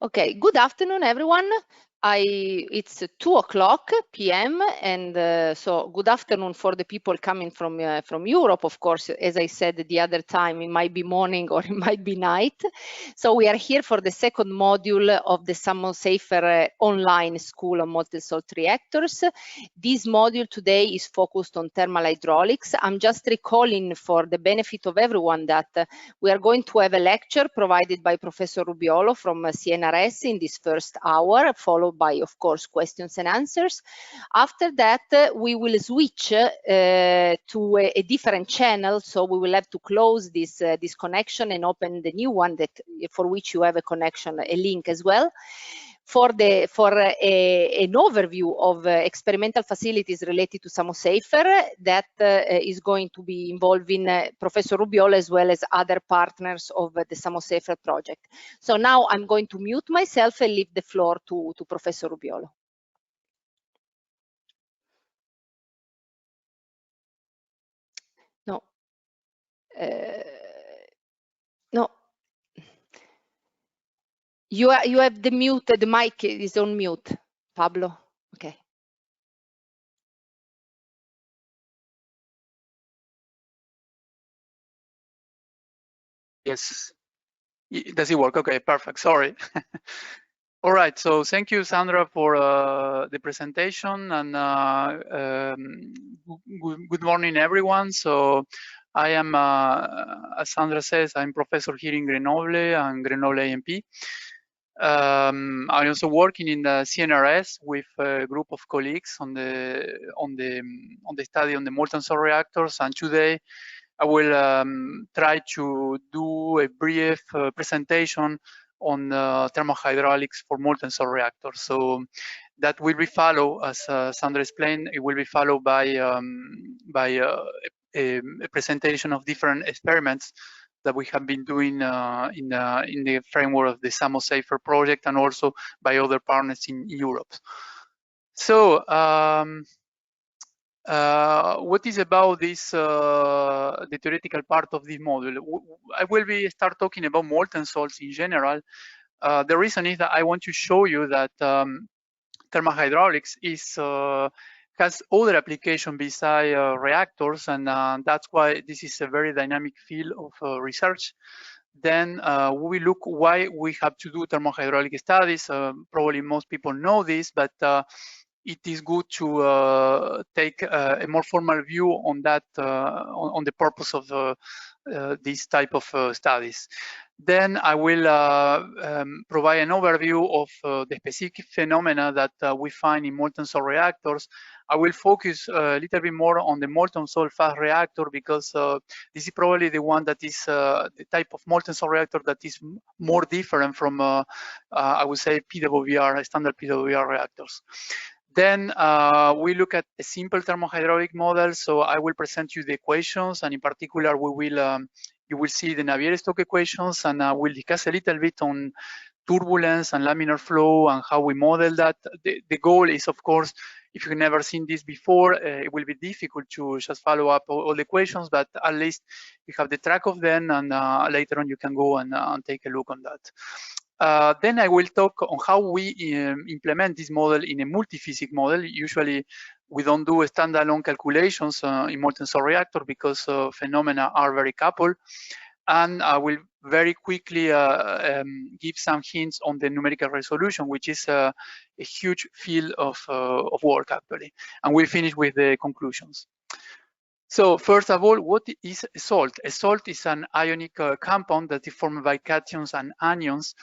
Okay, good afternoon, everyone. It's 2:00 p.m. and so good afternoon for the people coming from Europe. Of course, as I said the other time, it might be morning or it might be night. So we are here for the second module of the SAMOSAFER online school on molten salt reactors. This module today is focused on thermal hydraulics. I'm just recalling for the benefit of everyone that we are going to have a lecture provided by Professor Rubiolo from CNRS in this first hour, followed by, of course, questions and answers. After that, we will switch to a different channel, so we will have to close this connection and open the new one that for which you have a connection, a link as well. For an overview of experimental facilities related to SAMOSAFER that is going to be involving Professor Rubiolo as well as other partners of the SAMOSAFER project. So now I'm going to mute myself and leave the floor to Professor Rubiolo. No. No. You have the mute, the mic is on mute, Pablo. Okay. Yes. Does it work? Okay, perfect. Sorry. All right. So thank you, Sandra, for the presentation, and good morning, everyone. So I am, as Sandra says, I'm professor here in Grenoble and Grenoble AMP. I'm also working in the CNRS with a group of colleagues on the study on the molten salt reactors, and today I will try to do a brief presentation on thermohydraulics for molten salt reactors. So that will be followed, as Sandra explained, it will be followed by a presentation of different experiments that we have been doing in the framework of the SAMOSAFER project and also by other partners in Europe. So what is about this the theoretical part of this module? I will start talking about molten salts in general. The reason is that I want to show you that thermohydraulics has other application beside reactors, and that's why this is a very dynamic field of research. Then we look why we have to do thermohydraulic studies. Probably most people know this, but it is good to take a more formal view on that, on the purpose of this type of studies. Then I will provide an overview of the specific phenomena that we find in molten salt reactors. I will focus a little bit more on the molten salt fast reactor because this is probably the one that is the type of molten salt reactor that is more different from, I would say, PWR, standard PWR reactors. Then we look at a simple thermohydraulic model. So I will present you the equations, and in particular, we will you will see the Navier-Stokes equations, and we'll discuss a little bit on turbulence and laminar flow and how we model that. The goal is, of course, if you've never seen this before, it will be difficult to just follow up all the equations, but at least you have the track of them, and later on you can go and take a look on that. Then I will talk on how we implement this model in a multi-physics model. Usually, we don't do standalone calculations in molten salt reactor because phenomena are very coupled. And I will very quickly give some hints on the numerical resolution, which is a huge field of work, actually. And we'll finish with the conclusions. So first of all, what is a salt? A salt is an ionic compound that is formed by cations and anions.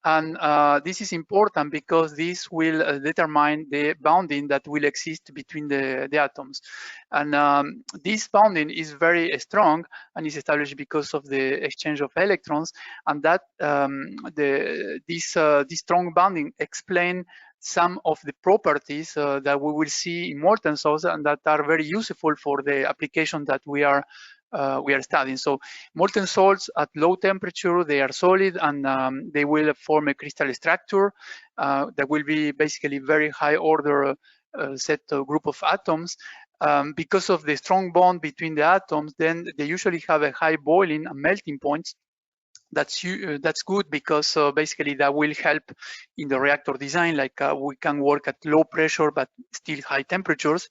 And this is important because this will determine the bonding that will exist between the atoms. And this bonding is very strong and is established because of the exchange of electrons. And that this strong bonding explains some of the properties that we will see in molten salts and that are very useful for the application that we are studying. So molten salts at low temperature, they are solid, and they will form a crystal structure that will be basically very high order set group of atoms. Because of the strong bond between the atoms, then they usually have a high boiling and melting points that's good because basically that will help in the reactor design. Like we can work at low pressure but still high temperatures.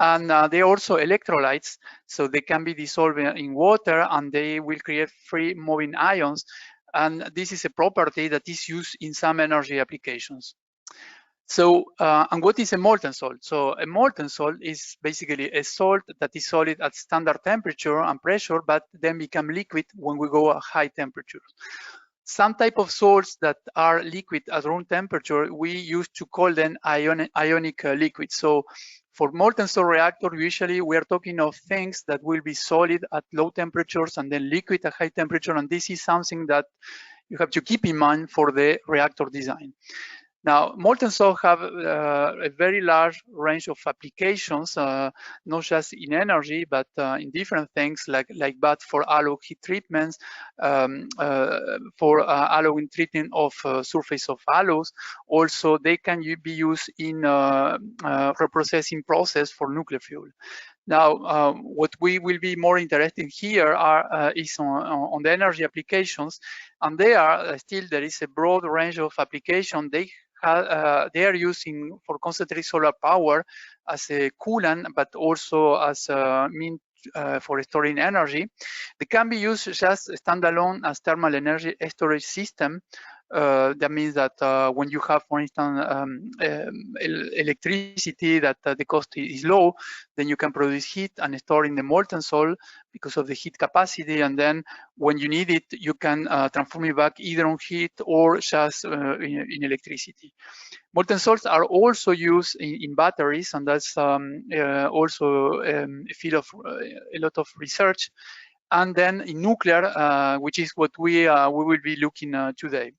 And they are also electrolytes, so they can be dissolved in water and they will create free moving ions. And this is a property that is used in some energy applications. So, and what is a molten salt? So a molten salt is basically a salt that is solid at standard temperature and pressure, but then become liquid when we go at high temperatures. Some type of salts that are liquid at room temperature, we used to call them ionic liquids. So for molten salt reactor, usually we are talking of things that will be solid at low temperatures and then liquid at high temperature. And this is something that you have to keep in mind for the reactor design. Now, molten salt have a very large range of applications, not just in energy, but in different things like that for alloy heat treatments, for allowing treatment of surface of alloys. Also, they can be used in reprocessing process for nuclear fuel. Now, what we will be more interested in here is on the energy applications, and there is a broad range of applications. They are using for concentrated solar power as a coolant, but also as a mean for storing energy. They can be used just standalone as thermal energy storage system. That means that when you have, for instance, electricity that the cost is low, then you can produce heat and store in the molten salt because of the heat capacity. And then when you need it, you can transform it back either on heat or just in electricity. Molten salts are also used in batteries, and that's also a field of a lot of research. And then in nuclear, which is what we will be looking today.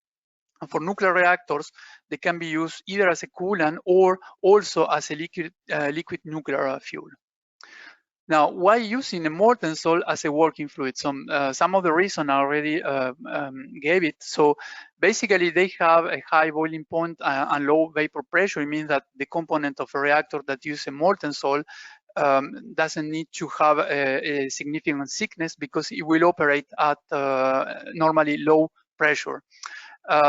And for nuclear reactors, they can be used either as a coolant or also as a liquid nuclear fuel. Now, why using a molten salt as a working fluid? Some of the reasons I already gave it. So basically, they have a high boiling point and low vapor pressure. It means that the component of a reactor that uses a molten salt doesn't need to have a significant thickness because it will operate at normally low pressure.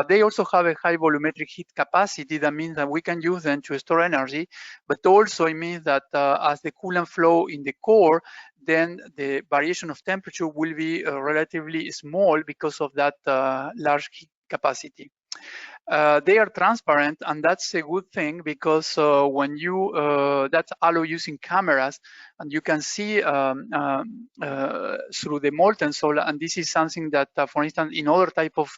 They also have a high volumetric heat capacity. That means that we can use them to store energy, but also it means that as the coolant flow in the core, then the variation of temperature will be relatively small because of that large heat capacity. They are transparent, and that's a good thing because when you that's allow using cameras, and you can see through the molten salt. And this is something that, for instance, in other type of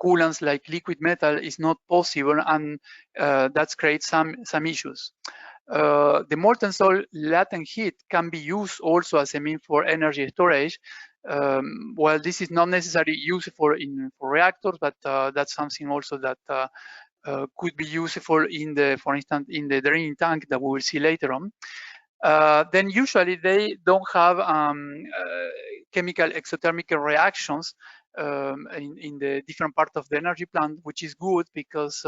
coolants like liquid metal is not possible, and that creates some issues. The molten salt latent heat can be used also as a means for energy storage. Well, this is not necessarily used for reactors, but that's something also that could be useful for instance, in the draining tank that we will see later on. Then usually they don't have chemical exothermic reactions in the different part of the energy plant, which is good because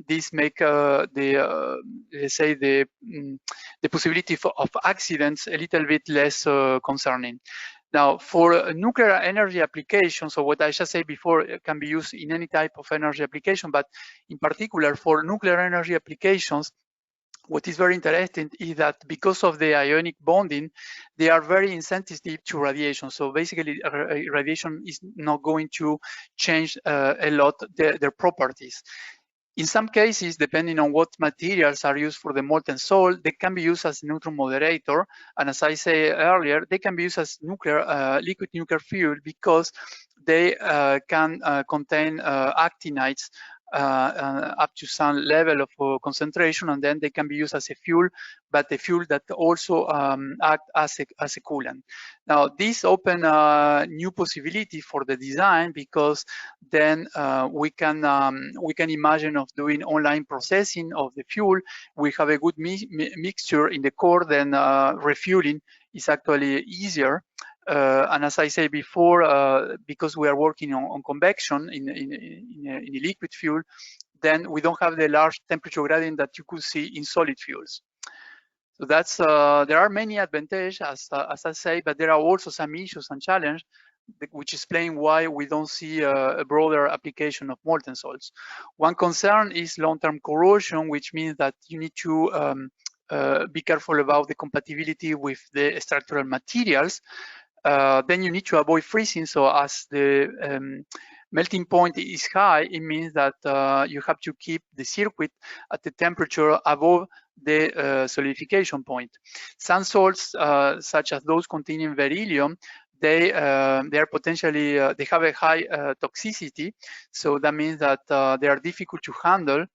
this make let's say the possibility of accidents a little bit less concerning. Now, for nuclear energy applications, so what I just said before, it can be used in any type of energy application, but in particular for nuclear energy applications, what is very interesting is that because of the ionic bonding, they are very insensitive to radiation. So basically, radiation is not going to change a lot their properties. In some cases, depending on what materials are used for the molten salt, they can be used as neutron moderator. And as I said earlier, they can be used as liquid nuclear fuel because they can contain actinides up to some level of concentration, and then they can be used as a fuel, but a fuel that also act as a coolant. Now, this open new possibility for the design because then we can imagine of doing online processing of the fuel. We have a good mixture in the core, then refueling is actually easier. And as I said before, because we are working on convection in a liquid fuel, then we don't have the large temperature gradient that you could see in solid fuels. So that's there are many advantages, as I say, but there are also some issues and challenges. which explain why we don't see a broader application of molten salts. One concern is long-term corrosion, which means that you need to be careful about the compatibility with the structural materials. Then you need to avoid freezing. So as the melting point is high, it means that you have to keep the circuit at the temperature above the solidification point. Some salts, such as those containing beryllium, they are potentially they have a high toxicity, so that means that they are difficult to handle.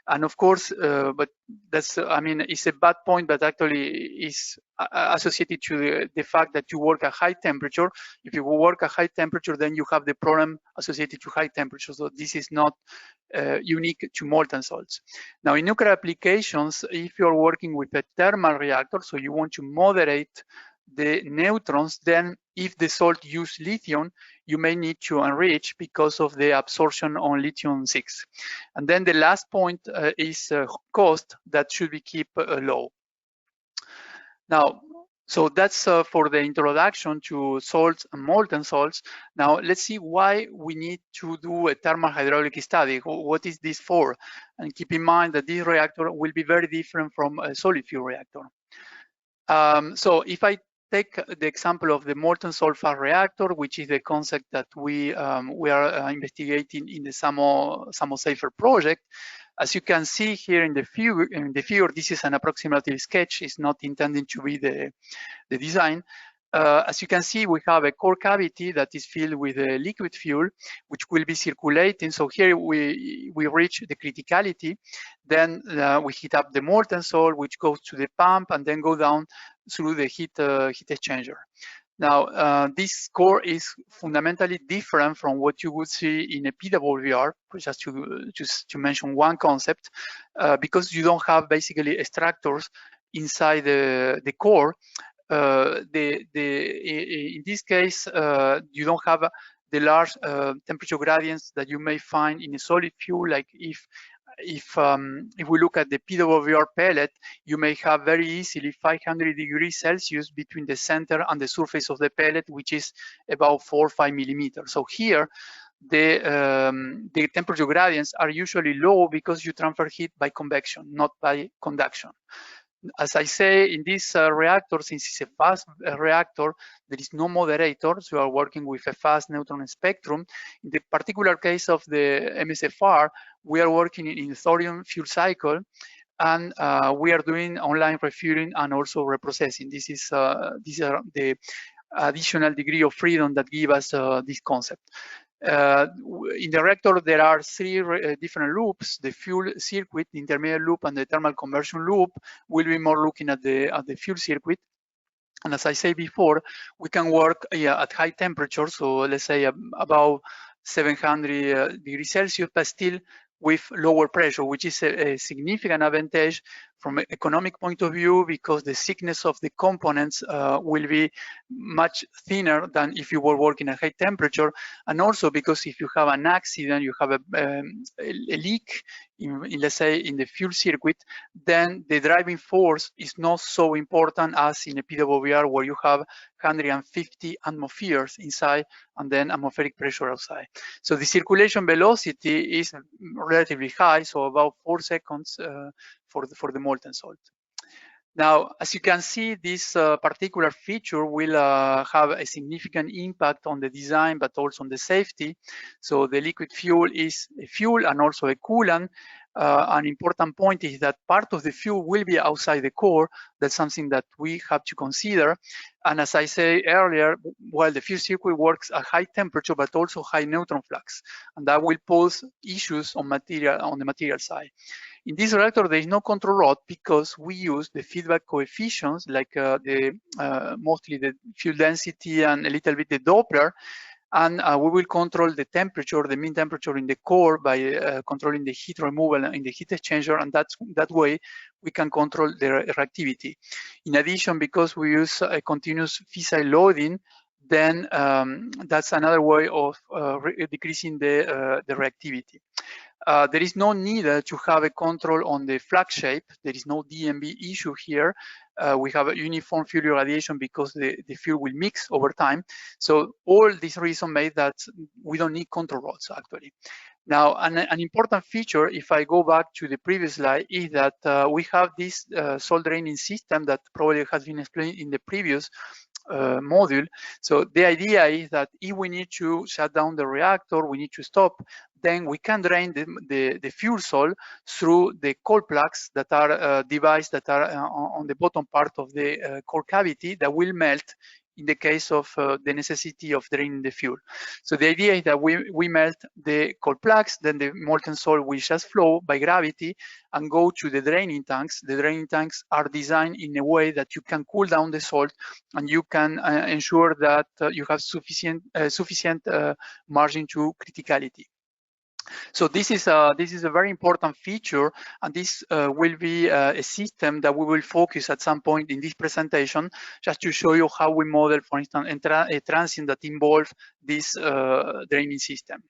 And of course, but that's, I mean, it's a bad point, but actually is associated to the fact that you work at high temperature. If you work at high temperature, then you have the problem associated to high temperature. So this is not unique to molten salts. Now, in nuclear applications, if you're working with a thermal reactor, so you want to moderate the neutrons, then if the salt use lithium, you may need to enrich because of the absorption on lithium-6. And then the last point is cost that should be kept low. Now, so that's for the introduction to salts and molten salts. Now, let's see why we need to do a thermal hydraulic study. What is this for? And keep in mind that this reactor will be very different from a solid fuel reactor. So if I take the example of the molten sulfur reactor, which is the concept that we are investigating in the SAMOSAFER project. As you can see here in the figure, this is an approximative sketch. It's not intended to be the design. As you can see, we have a core cavity that is filled with a liquid fuel, which will be circulating. So here we reach the criticality. Then we heat up the molten salt, which goes to the pump and then go down through the heat exchanger. Now, this core is fundamentally different from what you would see in a PWR, just to mention one concept, because you don't have basically extractors inside the core. In this case, you don't have the large temperature gradients that you may find in a solid fuel. Like if we look at the PWR pellet, you may have very easily 500 degrees Celsius between the center and the surface of the pellet, which is about 4 or 5 millimeters. So here, the temperature gradients are usually low because you transfer heat by convection, not by conduction. As I say, in this reactor, since it's a fast reactor, there is no moderator, so you are working with a fast neutron spectrum. In the particular case of the MSFR, we are working in thorium fuel cycle, and we are doing online refueling and also reprocessing. These are the additional degree of freedom that give us this concept. In the reactor, there are 3 different loops: the fuel circuit, the intermediate loop, and the thermal conversion loop. We'll be more looking at the fuel circuit. And as I said before, we can work at high temperature, so let's say about 700 degrees Celsius, but still with lower pressure, which is a significant advantage from an economic point of view, because the thickness of the components will be much thinner than if you were working at high temperature. And also because if you have an accident, you have a leak let's say in the fuel circuit, then the driving force is not so important as in a PWR, where you have 150 atmospheres inside and then atmospheric pressure outside. So the circulation velocity is relatively high, so about 4 seconds for the molten salt. Now, as you can see, this particular feature will have a significant impact on the design, but also on the safety. So the liquid fuel is a fuel and also a coolant. An important point is that part of the fuel will be outside the core. That's something that we have to consider. And as I said earlier, while the fuel circuit works at high temperature, but also high neutron flux, and that will pose issues on the material side. In this reactor, there is no control rod because we use the feedback coefficients, like mostly the fuel density and a little bit the Doppler, and we will control the temperature, the mean temperature in the core by controlling the heat removal in the heat exchanger, and that way we can control the reactivity. In addition, because we use a continuous fissile loading, then that's another way of decreasing the reactivity. there is no need to have a control on the flux shape. There is no DMB issue here. We have a uniform fuel irradiation because the fuel will mix over time. So all these reasons made that we don't need control rods actually. Now, an important feature, if I go back to the previous slide, is that we have this salt draining system that probably has been explained in the previous module. So the idea is that if we need to shut down the reactor, we need to stop, then we can drain the fuel salt through the cold plugs that are devices that are on the bottom part of the core cavity that will melt in the case of the necessity of draining the fuel. So the idea is that we melt the cold plugs, then the molten salt will just flow by gravity and go to the draining tanks. The draining tanks are designed in a way that you can cool down the salt and you can ensure that you have sufficient margin to criticality. So this is a very important feature, and this will be a system that we will focus at some point in this presentation, just to show you how we model, for instance, a transient that involves this draining system.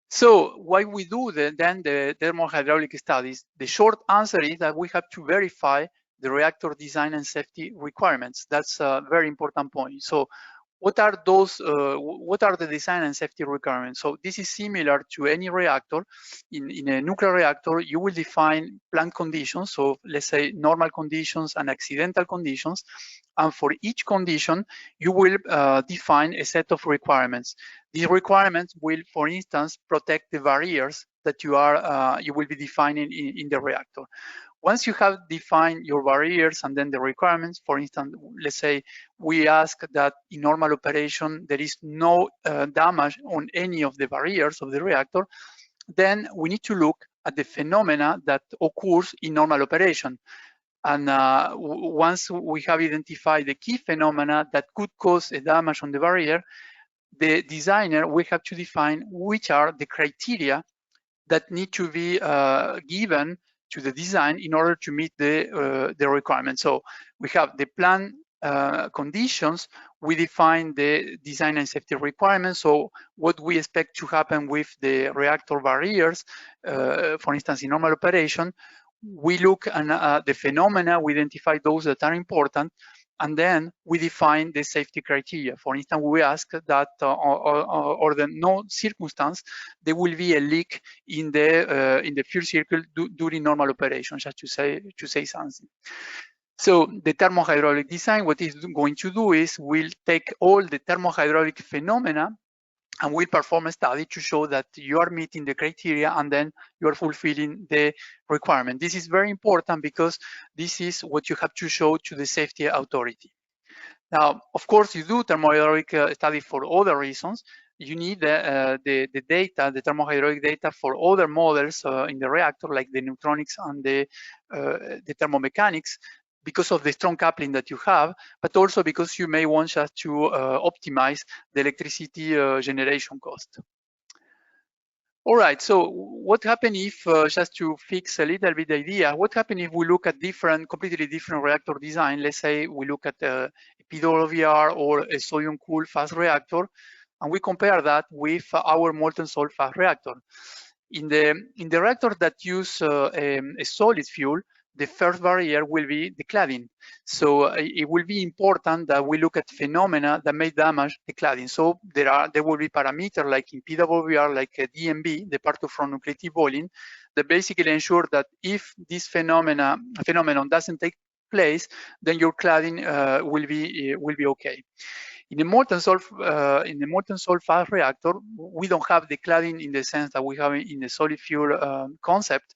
So why we do then the thermohydraulic studies? The short answer is that we have to verify the reactor design and safety requirements. That's a very important point. So what are those? What are the design and safety requirements? So this is similar to any reactor. In a nuclear reactor, you will define plant conditions. So let's say normal conditions and accidental conditions. And for each condition, you will define a set of requirements. These requirements will, for instance, protect the barriers that you will be defining in the reactor. Once you have defined your barriers and then the requirements, for instance, let's say we ask that in normal operation, there is no damage on any of the barriers of the reactor, then we need to look at the phenomena that occurs in normal operation. And once we have identified the key phenomena that could cause a damage on the barrier, the designer will have to define which are the criteria that need to be given to the design in order to meet the requirements. So we have the plan conditions, we define the design and safety requirements. So what we expect to happen with the reactor barriers, for instance, in normal operation, we look at the phenomena, we identify those that are important, and then we define the safety criteria. For instance, we ask that under no circumstance there will be a leak in the fuel circle during normal operation, just to say something. So the thermohydraulic design, what it's going to do is we'll take all the thermohydraulic phenomena and we'll perform a study to show that you are meeting the criteria and then you are fulfilling the requirement. This is very important because this is what you have to show to the safety authority. Now, of course, you do thermohydraulic study for other reasons. You need the data, the thermohydraulic data for other models in the reactor, like the neutronics and the thermomechanics, because of the strong coupling that you have, but also because you may want just to optimize the electricity generation cost. All right, so what happens if, just to fix a little bit the idea, what happens if we look at completely different reactor design? Let's say we look at a PWR or a sodium-cooled fast reactor, and we compare that with our molten salt fast reactor. In the reactor that use a solid fuel, the first barrier will be the cladding. So it will be important that we look at phenomena that may damage the cladding. So there will be parameters like in PWR, like DMB, the part from nucleative boiling, that basically ensure that if this phenomenon doesn't take place, then your cladding will be okay. In the molten salt fast reactor, we don't have the cladding in the sense that we have in the solid fuel concept.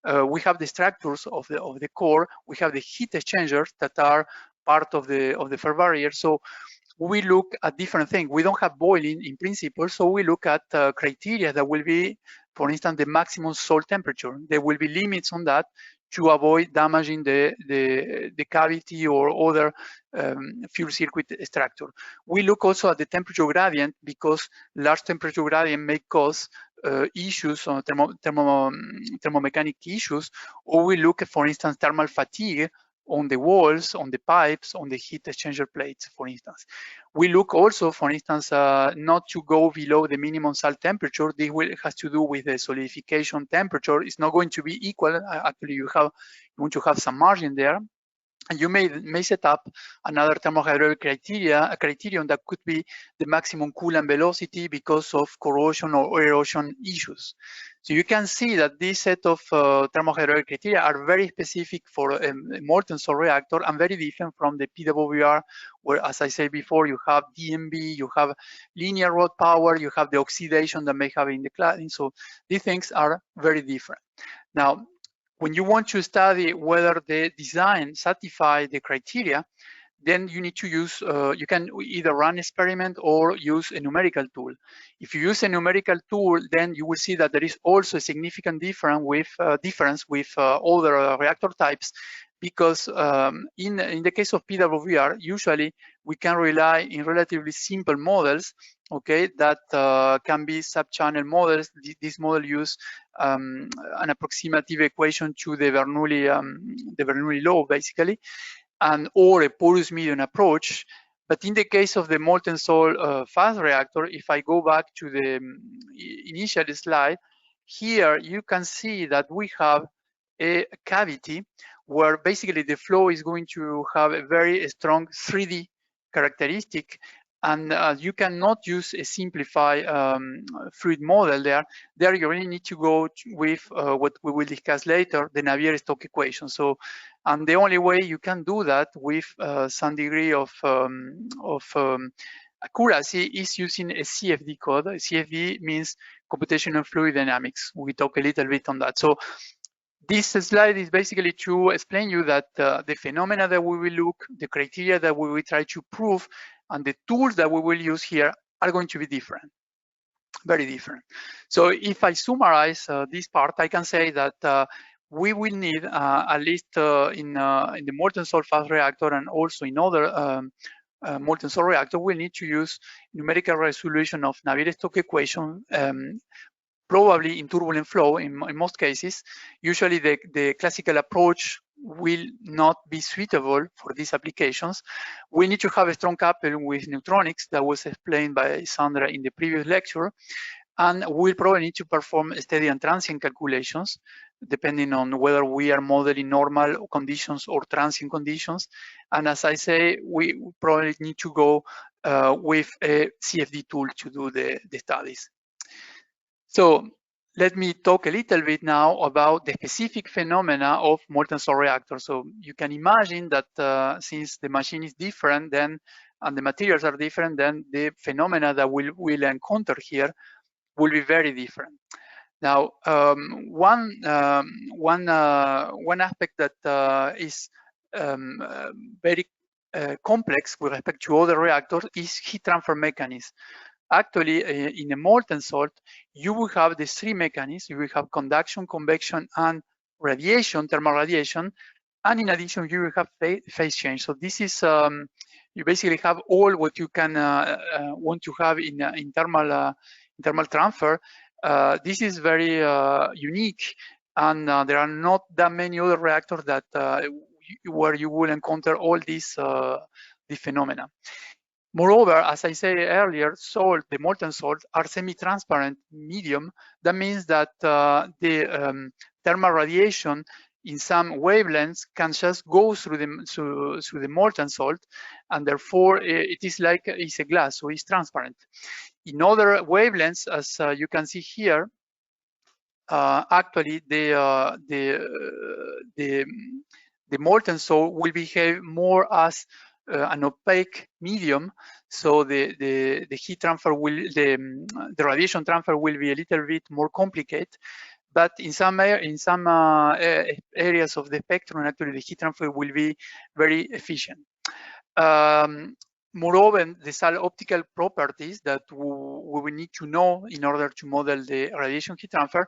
We have the structures of the core. We have the heat exchangers that are part of the first barrier. So we look at different things. We don't have boiling in principle, so we look at criteria that will be, for instance, the maximum salt temperature. There will be limits on that to avoid damaging the cavity or other fuel circuit structure. We look also at the temperature gradient because large temperature gradient may cause issues on thermomechanic issues, or we look at, for instance, thermal fatigue on the walls, on the pipes, on the heat exchanger plates, for instance. We look also, for instance, not to go below the minimum salt temperature. This has to do with the solidification temperature. It's not going to be equal. Actually, you want to have some margin there. And you may set up another thermohydraulic criterion that could be the maximum coolant velocity because of corrosion or erosion issues. So you can see that this set of thermohydraulic criteria are very specific for a molten salt reactor and very different from the PWR, where, as I said before, you have DMB, you have linear rod power, you have the oxidation that may have in the cladding. So these things are very different. Now, when you want to study whether the design satisfies the criteria, then you need to use, you can either run experiment or use a numerical tool. If you use a numerical tool, then you will see that there is also a significant difference with other reactor types, because in the case of PWR, usually we can rely in relatively simple models, okay, that can be sub-channel models. This model use an approximative equation to the Bernoulli law, basically, and or a porous medium approach. But in the case of the molten salt fast reactor, if I go back to the initial slide, here you can see that we have a cavity where basically the flow is going to have a very strong 3D characteristic, and you cannot use a simplified fluid model there. There you really need to go with what we will discuss later, the Navier-Stokes equation. So, and the only way you can do that with some degree of accuracy is using a CFD code. CFD means computational fluid dynamics. We talk a little bit on that. So this slide is basically to explain you that the phenomena that we will look, the criteria that we will try to prove, and the tools that we will use here are going to be different, very different. So if I summarize this part, I can say that we will need, at least in the molten salt fast reactor and also in other molten salt reactor, we'll need to use numerical resolution of Navier-Stokes equation, probably in turbulent flow in most cases. Usually the classical approach will not be suitable for these applications. We need to have a strong couple with neutronics that was explained by Sandra in the previous lecture. And we'll probably need to perform steady and transient calculations, depending on whether we are modeling normal conditions or transient conditions. And as I say, we probably need to go with a CFD tool to do the studies. So let me talk a little bit now about the specific phenomena of molten salt reactors. So you can imagine that since the machine is different then, and the materials are different, then the phenomena that we'll encounter here will be very different. Now, one aspect that is very complex with respect to other reactors is heat transfer mechanism. Actually, in a molten salt, you will have the three mechanisms. You will have conduction, convection, and radiation, thermal radiation. And in addition, you will have phase change. So this is, you basically have all what you can want to have in thermal transfer. This is very unique, and there are not that many other reactors that where you will encounter all these phenomena. Moreover, as I said earlier, the molten salts are semi-transparent medium. That means that the thermal radiation in some wavelengths can just go through the molten salt, and therefore it is like it's a glass, so it's transparent. In other wavelengths, as you can see here, actually the molten salt will behave more as an opaque medium, so the heat transfer will, the radiation transfer will be a little bit more complicated. But in some areas of the spectrum, actually the heat transfer will be very efficient. Moreover, these are optical properties that we will need to know in order to model the radiation heat transfer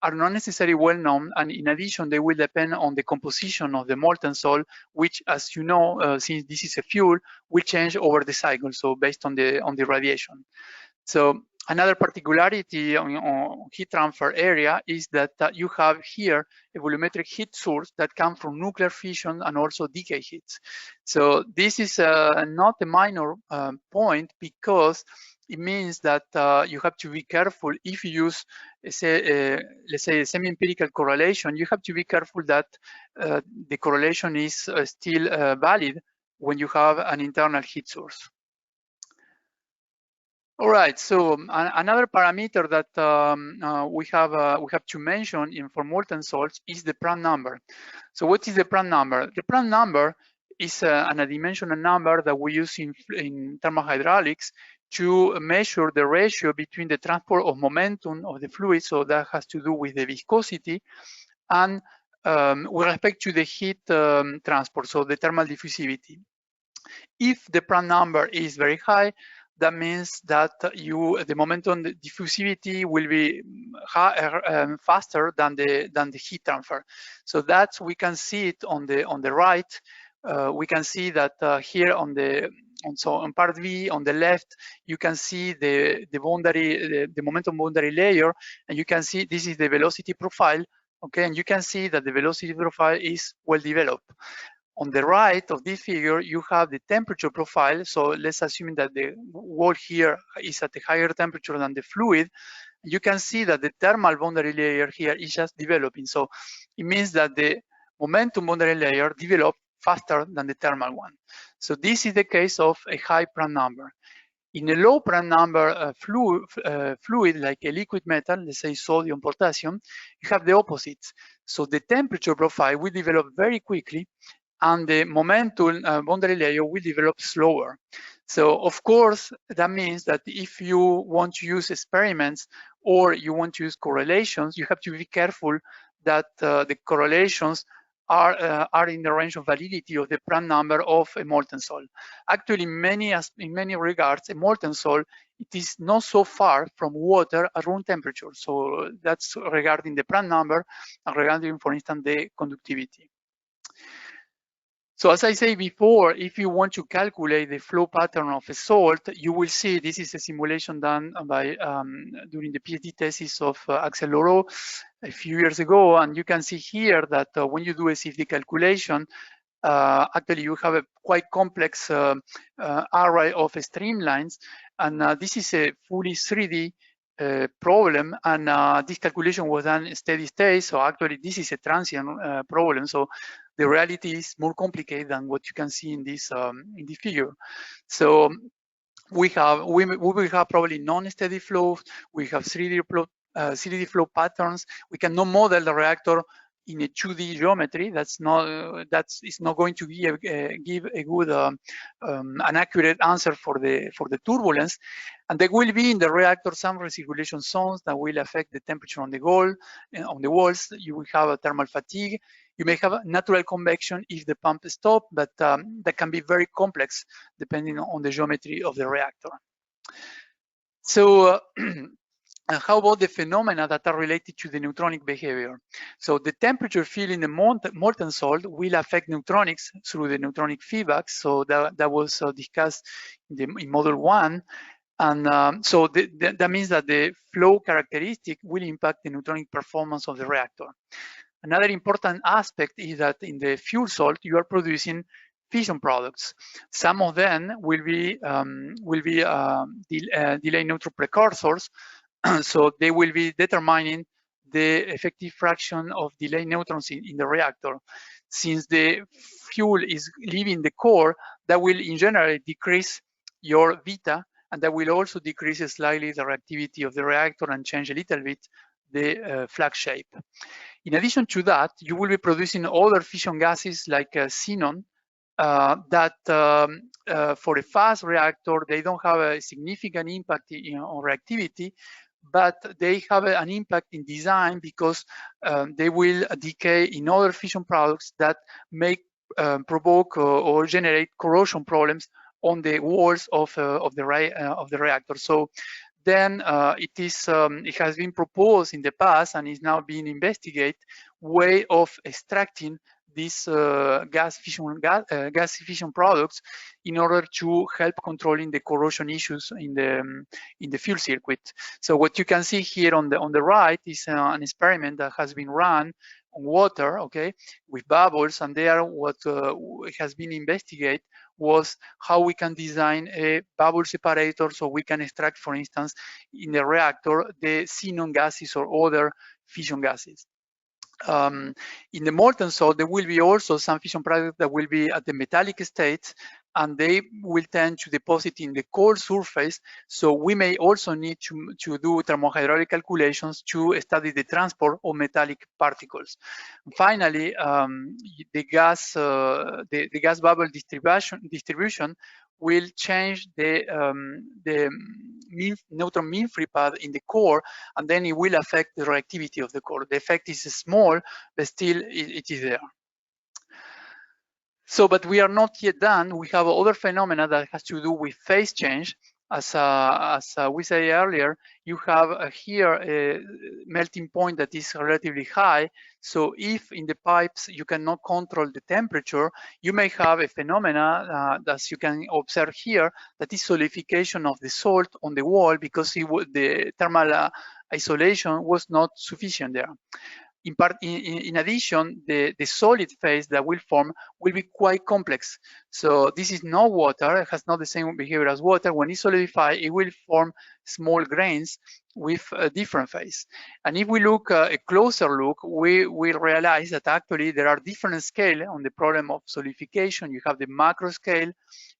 are not necessarily well known, and in addition, they will depend on the composition of the molten salt, which, as you know, since this is a fuel, will change over the cycle. So based on the radiation. So Another particularity on heat transfer area is that you have here a volumetric heat source that comes from nuclear fission and also decay heats. So this is not a minor point, because it means that you have to be careful if you use, let's say, a semi-empirical correlation. You have to be careful that the correlation is still valid when you have an internal heat source. All right, so another parameter that we have to mention for molten salts is the Prandtl number. So what is the Prandtl number? The Prandtl number is an adimensional number that we use in thermohydraulics to measure the ratio between the transport of momentum of the fluid, so that has to do with the viscosity, and with respect to the heat transport, so the thermal diffusivity. If the Prandtl number is very high, that means that the momentum diffusivity will be faster than the heat transfer. So that's, we can see it on the right. We can see that here on part V on the left, you can see the momentum boundary layer, and you can see this is the velocity profile. Okay, and you can see that the velocity profile is well developed. On the right of this figure, you have the temperature profile. So let's assume that the wall here is at a higher temperature than the fluid. You can see that the thermal boundary layer here is just developing. So it means that the momentum boundary layer developed faster than the thermal one. So this is the case of a high Prandtl number. In a low Prandtl number fluid, like a liquid metal, let's say sodium, potassium, you have the opposite. So the temperature profile will develop very quickly, and the momentum boundary layer will develop slower. So of course, that means that if you want to use experiments or you want to use correlations, you have to be careful that the correlations are in the range of validity of the Prandtl number of a molten salt. Actually, in many regards, a molten salt, it is not so far from water at room temperature. So that's regarding the Prandtl number and regarding, for instance, the conductivity. So as I said before, if you want to calculate the flow pattern of a salt, you will see this is a simulation done by during the PhD thesis of Axel Loro a few years ago, and you can see here that when you do a CFD calculation, actually you have a quite complex array of streamlines, and this is a fully 3D problem, and this calculation was done steady state. So actually this is a transient problem. So the reality is more complicated than what you can see in this figure. So we will have probably non-steady flows. We have 3D flow patterns. We cannot model the reactor in a 2D geometry. That's not going to give a good an accurate answer for the turbulence. And there will be in the reactor some recirculation zones that will affect the temperature on the walls. You will have a thermal fatigue. You may have natural convection if the pump stops, but that can be very complex depending on the geometry of the reactor. So how about the phenomena that are related to the neutronic behavior? So the temperature field in the molten salt will affect neutronics through the neutronic feedback. So that was discussed in model 1. And so that means that the flow characteristic will impact the neutronic performance of the reactor. Another important aspect is that in the fuel salt, you are producing fission products. Some of them will be delay neutral precursors, so they will be determining the effective fraction of delay neutrons in the reactor. Since the fuel is leaving the core, that will in general decrease your beta, and that will also decrease slightly the reactivity of the reactor and change a little bit the flux shape. In addition to that, you will be producing other fission gases like xenon that for a fast reactor, they don't have a significant impact on reactivity, but they have an impact in design because they will decay in other fission products that may provoke or generate corrosion problems on the walls of the reactor. So then it has been proposed in the past and is now being investigated way of extracting these gas efficient products in order to help controlling the corrosion issues in the fuel circuit. So what you can see here on the right is an experiment that has been run on water, okay, with bubbles, and there what has been investigated was how we can design a bubble separator so we can extract, for instance, in the reactor, the xenon gases or other fission gases. In the molten salt, there will be also some fission products that will be at the metallic state, and they will tend to deposit in the cold surface. So we may also need to do thermohydraulic calculations to study the transport of metallic particles. Finally, the gas bubble distribution will change the neutron mean free path in the core, and then it will affect the reactivity of the core. The effect is small, but still it is there. So, but we are not yet done. We have other phenomena that has to do with phase change. As we said earlier, you have here a melting point that is relatively high. So if in the pipes you cannot control the temperature, you may have a phenomena that you can observe here, that is solidification of the salt on the wall because the thermal isolation was not sufficient there. In addition, the solid phase that will form will be quite complex. So this is not water, it has not the same behavior as water. When it solidifies, it will form small grains with a different phase. And if we look a closer look, we will realize that actually there are different scales on the problem of solidification. You have the macro scale,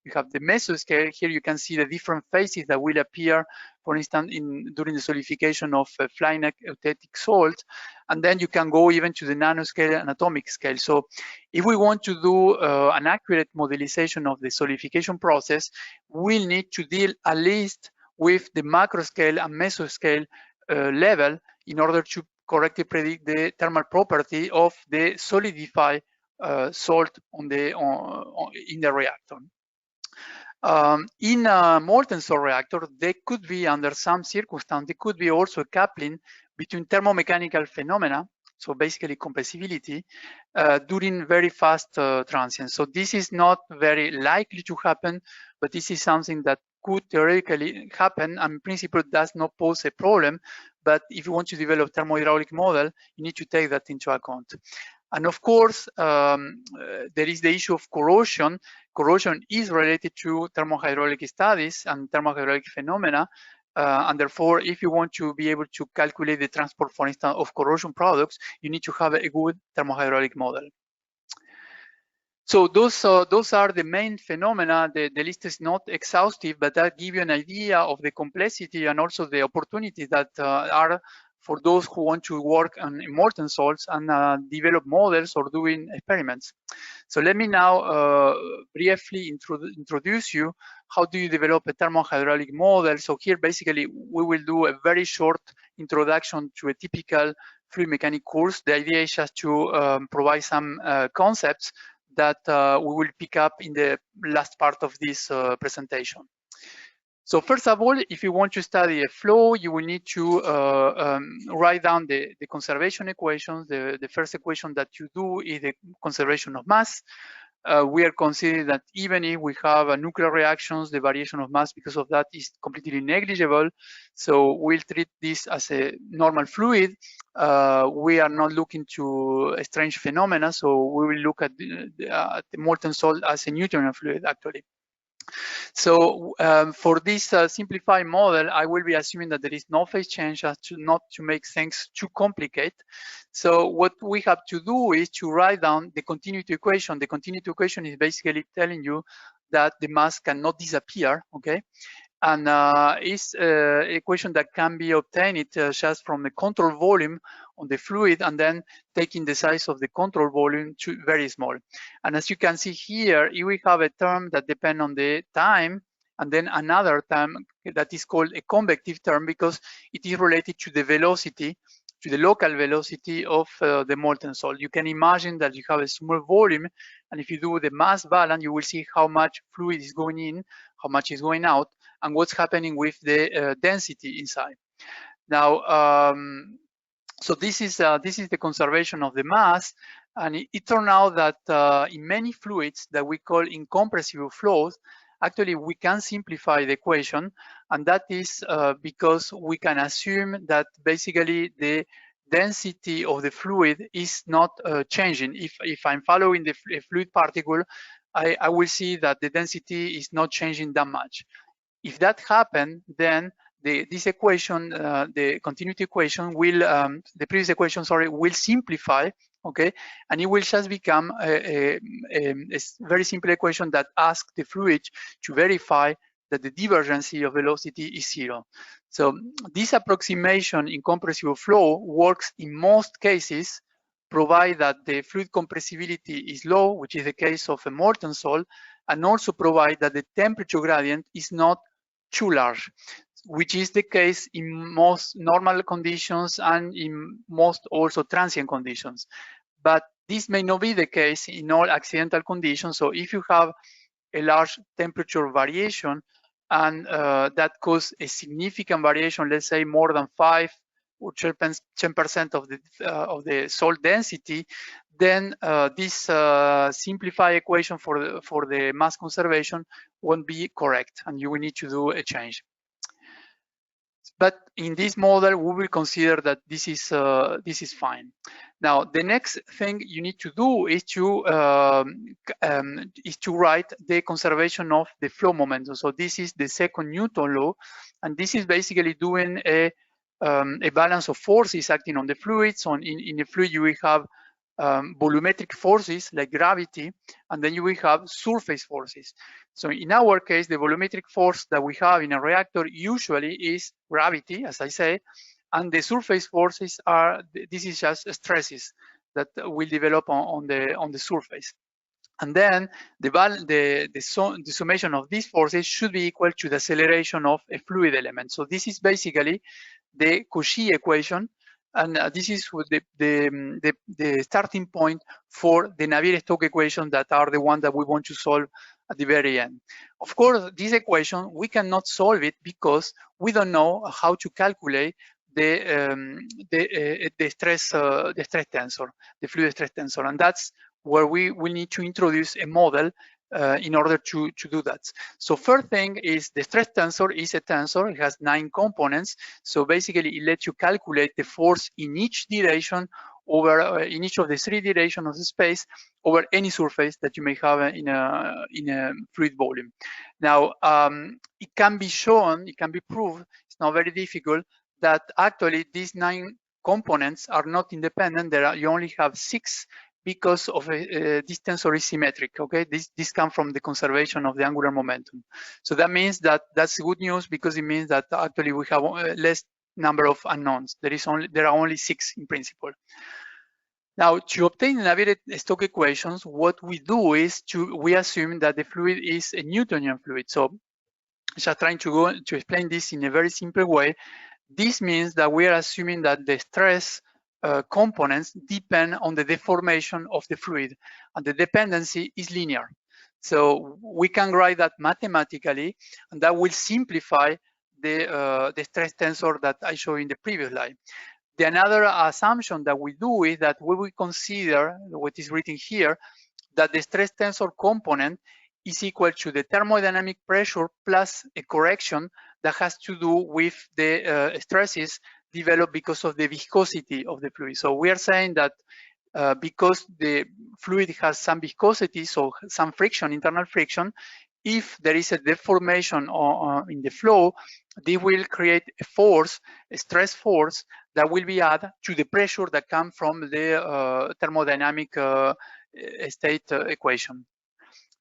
you have the meso scale. Here you can see the different phases that will appear, for instance, during the solidification of flying eutectic salt. And then you can go even to the nanoscale and atomic scale. So if we want to do an accurate modelization of the solidification process, we'll need to deal at least with the macro scale and meso scale level in order to correctly predict the thermal property of the solidified salt in the reactor. In a molten salt reactor, there could be, under some circumstances, there could be also a coupling between thermomechanical phenomena, so basically compressibility, during very fast transients. So this is not very likely to happen, but this is something that could theoretically happen, and in principle does not pose a problem. But if you want to develop thermohydraulic model, you need to take that into account. And of course, there is the issue of corrosion. Corrosion is related to thermohydraulic studies and thermohydraulic phenomena. And therefore, if you want to be able to calculate the transport, for instance, of corrosion products, you need to have a good thermohydraulic model. So those are the main phenomena. The list is not exhaustive, but that gives you an idea of the complexity and also the opportunities that are for those who want to work on molten salts and develop models or doing experiments. So let me now briefly introduce you how do you develop a thermohydraulic model. So here basically we will do a very short introduction to a typical fluid mechanics course. The idea is just to provide some concepts that we will pick up in the last part of this presentation. So first of all, if you want to study a flow, you will need to write down the conservation equations. The first equation that you do is the conservation of mass. We are considering that even if we have nuclear reactions, the variation of mass because of that is completely negligible. So we'll treat this as a normal fluid. We are not looking to strange phenomena. So we will look at the molten salt as a Newtonian fluid actually. So for this simplified model, I will be assuming that there is no phase change as to not to make things too complicated. So what we have to do is to write down the continuity equation. The continuity equation is basically telling you that the mass cannot disappear, okay? And it's an equation that can be obtained just from the control volume on the fluid and then taking the size of the control volume to very small. And as you can see here, we have a term that depends on the time and then another term that is called a convective term because it is related to the velocity, to the local velocity of the molten salt. You can imagine that you have a small volume, and if you do the mass balance, you will see how much fluid is going in, how much is going out, and what's happening with the density inside. Now, so this is the conservation of the mass. And it turned out that in many fluids that we call incompressible flows, actually we can simplify the equation, and that is because we can assume that basically the density of the fluid is not changing. If I'm following the fluid particle, I will see that the density is not changing that much. If that happens, then this equation, the continuity equation, will the previous equation, sorry, will simplify, okay, and it will just become a very simple equation that asks the fluid to verify that the divergency of velocity is 0. So this approximation in compressible flow works in most cases, provide that the fluid compressibility is low, which is the case of a molten salt, and also provide that the temperature gradient is not too large, which is the case in most normal conditions and in most also transient conditions. But this may not be the case in all accidental conditions. So if you have a large temperature variation and that causes a significant variation, let's say more than 5 or 10% of the salt density, then this simplified equation for the mass conservation won't be correct, and you will need to do a change. But in this model, we will consider that this is fine. Now, the next thing you need to do is to write the conservation of the flow momentum. So this is the second Newton law, and this is basically doing a balance of forces acting on the fluid. So in the fluid, you will have volumetric forces like gravity, and then you will have surface forces. So in our case, the volumetric force that we have in a reactor usually is gravity, as I say, and the surface forces are, this is just stresses that will develop on the surface. And then the summation of these forces should be equal to the acceleration of a fluid element. So this is basically the Cauchy equation, and this is the starting point for the Navier-Stokes equation that are the one that we want to solve at the very end. Of course, this equation, we cannot solve it because we don't know how to calculate the stress tensor, the fluid stress tensor, and that's where we will need to introduce a model in order to do that. So first thing is the stress tensor is a tensor. It has 9 components. So basically, it lets you calculate the force in each direction over in each of the 3 directions of the space over any surface that you may have in a fluid volume. Now, it can be shown, it can be proved, it's not very difficult, that actually these 9 components are not independent. You only have 6 because of this tensor is symmetric, okay? This comes from the conservation of the angular momentum. So that means that that's good news, because it means that actually we have less number of unknowns. There are only 6 in principle. Now, to obtain the Navier-Stokes equations, what we do is we assume that the fluid is a Newtonian fluid. So just trying to explain this in a very simple way. This means that we are assuming that the stress components depend on the deformation of the fluid, and the dependency is linear. So we can write that mathematically, and that will simplify the stress tensor that I showed in the previous slide. The another assumption that we do is that we will consider what is written here, that the stress tensor component is equal to the thermodynamic pressure plus a correction that has to do with the stresses developed because of the viscosity of the fluid. So we are saying that because the fluid has some viscosity, so some friction, internal friction, if there is a deformation in the flow, this will create a force, a stress force, that will be added to the pressure that comes from the thermodynamic state equation.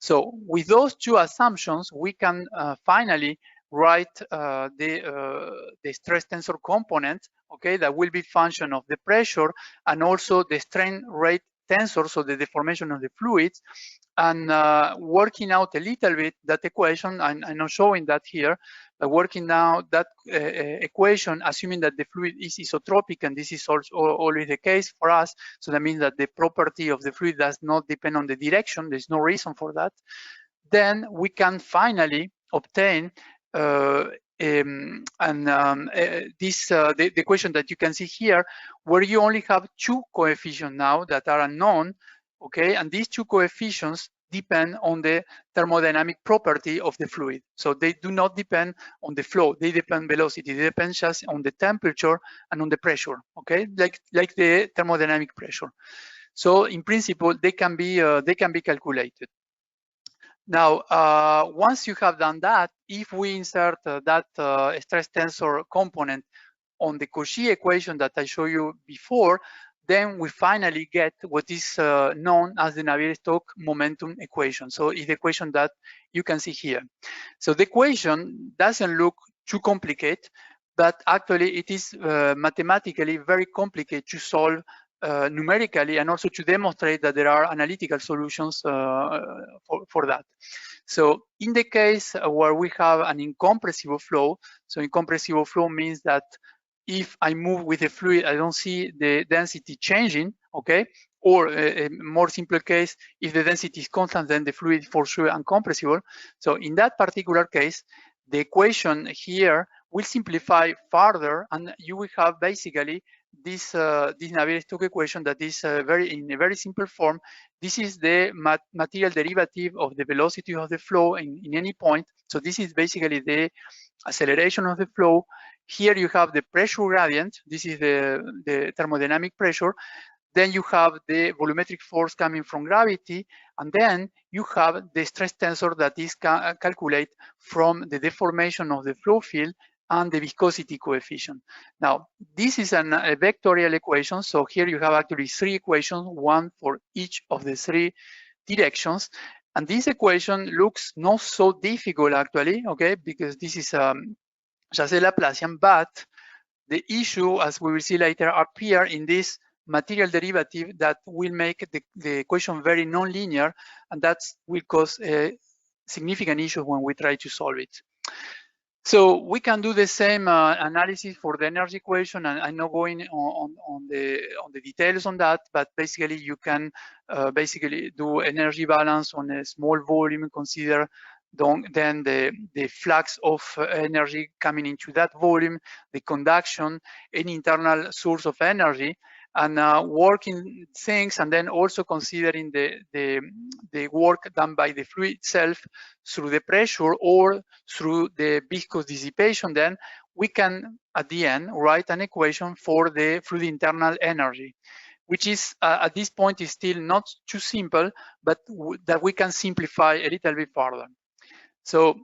So with those 2 assumptions, we can finally write the stress tensor component, okay, that will be function of the pressure and also the strain rate tensor, so the deformation of the fluids, and working out a little bit that equation. I'm not showing that here, but working now that equation, assuming that the fluid is isotropic, and this is also always the case for us. So that means that the property of the fluid does not depend on the direction. There's no reason for that. Then we can finally obtain a the equation that you can see here, where you only have two coefficients now that are unknown, okay, and these two coefficients depend on the thermodynamic property of the fluid. So they do not depend on the flow, they depend velocity, they depend just on the temperature and on the pressure, okay, like the thermodynamic pressure. So in principle, they can be calculated. Now, once you have done that, if we insert that stress tensor component on the Cauchy equation that I showed you before, then we finally get what is known as the Navier-Stokes momentum equation. So it's the equation that you can see here. So the equation doesn't look too complicated, but actually it is mathematically very complicated to solve numerically, and also to demonstrate that there are analytical solutions for that. So in the case where we have an incompressible flow, so incompressible flow means that if I move with the fluid, I don't see the density changing, okay? Or a more simple case, if the density is constant, then the fluid is for sure uncompressible. So in that particular case, the equation here will simplify further, and you will have basically this Navier-Stokes equation that is in a very simple form. This is the material derivative of the velocity of the flow in any point. So this is basically the acceleration of the flow. Here you have the pressure gradient. This is the thermodynamic pressure. Then you have the volumetric force coming from gravity, and then you have the stress tensor that is calculated from the deformation of the flow field and the viscosity coefficient. Now, this is a vectorial equation, so here you have actually three equations, one for each of the three directions, and this equation looks not so difficult actually, okay, because this is just a Laplacian, but the issue, as we will see later, appear in this material derivative that will make the equation very non-linear, and that will cause a significant issue when we try to solve it. So we can do the same analysis for the energy equation, and I'm not going on the details on that, but basically you can basically do energy balance on a small volume, consider then the flux of energy coming into that volume, the conduction, any internal source of energy, and working things, and then also considering the work done by the fluid itself through the pressure or through the viscous dissipation. Then we can, at the end, write an equation for the fluid internal energy, which is at this point is still not too simple, but that we can simplify a little bit further. So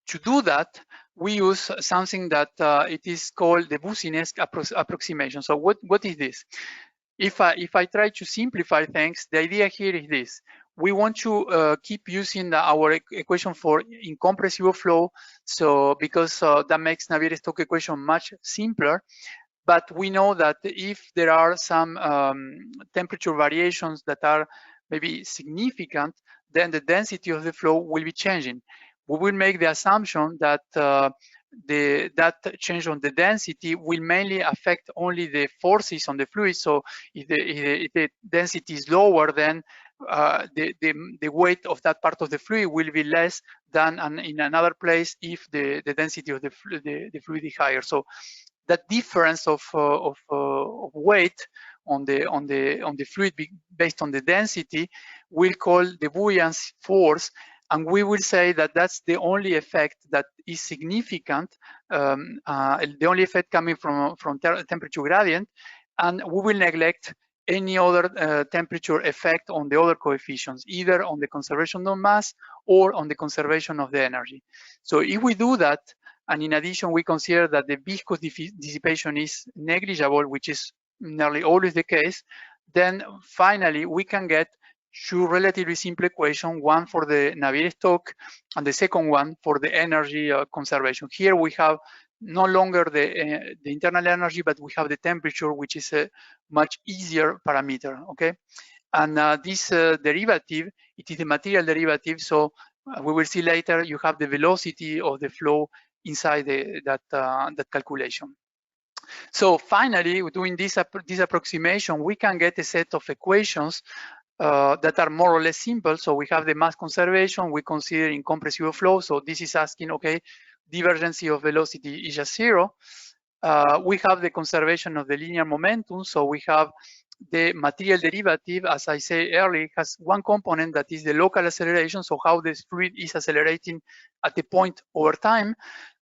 to do that, we use something that it is called the Business Approximation. So what is this? If I try to simplify things, the idea here is this. We want to keep using our equation for incompressible flow, so because that makes Navier-Stokes equation much simpler. But we know that if there are some temperature variations that are maybe significant, then the density of the flow will be changing. We will make the assumption that that change on the density will mainly affect only the forces on the fluid. So if the density is lower, then the weight of that part of the fluid will be less than in another place if the density of the fluid is higher. So that difference of weight on the fluid based on the density will call the buoyancy force, and we will say that that's the only effect that is significant, the only effect coming from temperature gradient, and we will neglect any other temperature effect on the other coefficients, either on the conservation of mass or on the conservation of the energy. So if we do that, and in addition we consider that the viscous dissipation is negligible, which is nearly always the case, then finally we can get two relatively simple equations, one for the Navier-Stokes and the second one for the energy conservation. Here we have no longer the internal energy, but we have the temperature, which is a much easier parameter, okay? And this derivative, it is the material derivative, so we will see later you have the velocity of the flow inside that calculation. So finally, doing this approximation, we can get a set of equations that are more or less simple. So we have the mass conservation, we consider incompressible flow. So this is asking, okay, divergence of velocity is just 0. We have the conservation of the linear momentum, so we have the material derivative, as I said earlier, has one component that is the local acceleration, so how the fluid is accelerating at the point over time.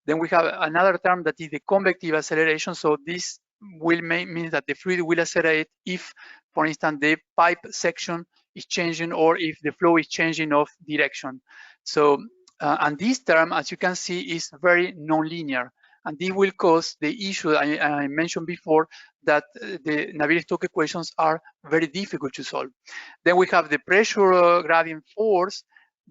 Then we have another term that is the convective acceleration, so this will mean that the fluid will accelerate if, for instance, the pipe section is changing or if the flow is changing of direction. So, and this term, as you can see, is very nonlinear. And this will cause the issue I mentioned before, that the Navier-Stokes equations are very difficult to solve. Then we have the pressure gradient force,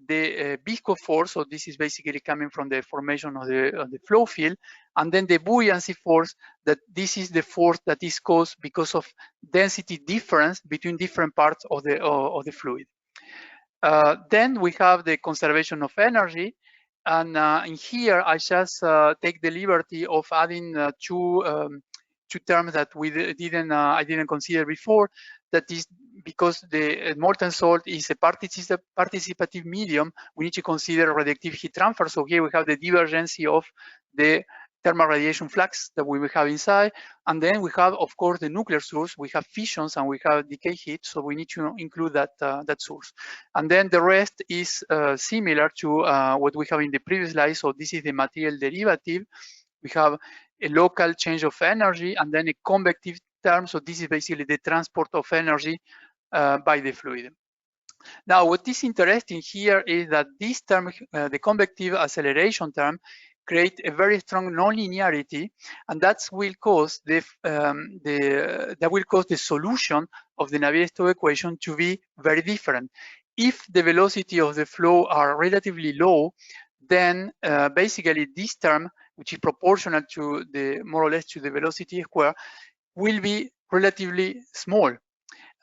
the viscous force, so this is basically coming from the formation of the flow field, and then the buoyancy force, that this is the force that is caused because of density difference between different parts of the fluid. Then we have the conservation of energy, and in here I just take the liberty of adding two terms that I didn't consider before. That is because the molten salt is a participative medium. We need to consider reductive heat transfer. So here we have the divergence of the thermal radiation flux that we will have inside, and then we have, of course, the nuclear source. We have fissions and we have decay heat, so we need to include that source. And then the rest is similar to what we have in the previous slide. So this is the material derivative. We have a local change of energy and then a convective term. So this is basically the transport of energy by the fluid. Now, what is interesting here is that this term, the convective acceleration term, create a very strong nonlinearity, and that will cause the solution of the Navier-Stokes equation to be very different. If the velocity of the flow are relatively low, then basically this term, which is proportional to the more or less to the velocity square, will be relatively small.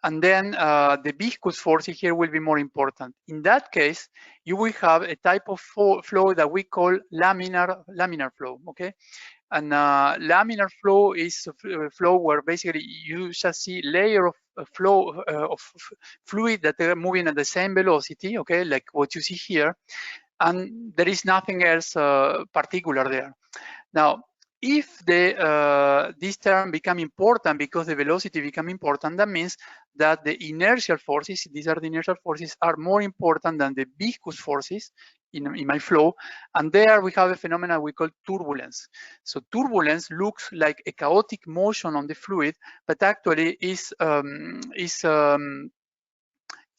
And then the viscous force here will be more important. In that case, you will have a type of flow that we call laminar flow, okay? And laminar flow is a flow where basically you just see layer of flow of fluid that are moving at the same velocity, okay, like what you see here, and there is nothing else particular there. Now, if this term become important because the velocity become important, that means that the inertial forces, these are the inertial forces, are more important than the viscous forces in my flow. And there we have a phenomenon we call turbulence. So turbulence looks like a chaotic motion on the fluid, but actually is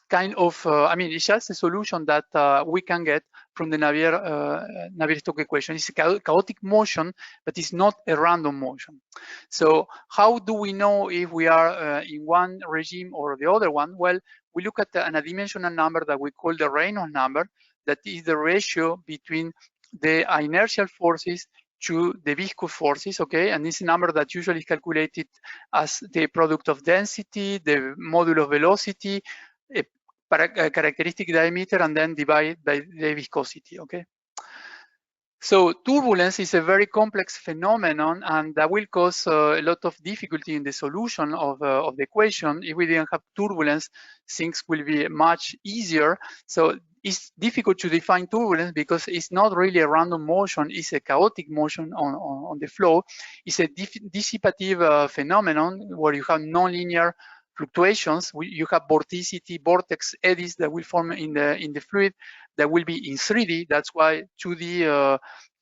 kind of, I mean, it's just a solution that we can get from the Navier-Stokes equation. It's a chaotic motion, but it's not a random motion. So how do we know if we are in one regime or the other one? Well, we look at an adimensional number that we call the Reynolds number, that is the ratio between the inertial forces to the viscous forces, okay? And it's a number that usually is calculated as the product of density, the modulo of velocity, a characteristic diameter, and then divide by the viscosity, okay? So turbulence is a very complex phenomenon, and that will cause a lot of difficulty in the solution of the equation. If we didn't have turbulence, things will be much easier. So it's difficult to define turbulence because it's not really a random motion, it's a chaotic motion on the flow. It's a dissipative phenomenon where you have nonlinear fluctuations. You have vorticity, vortex eddies that will form in the fluid that will be in 3D. That's why 2D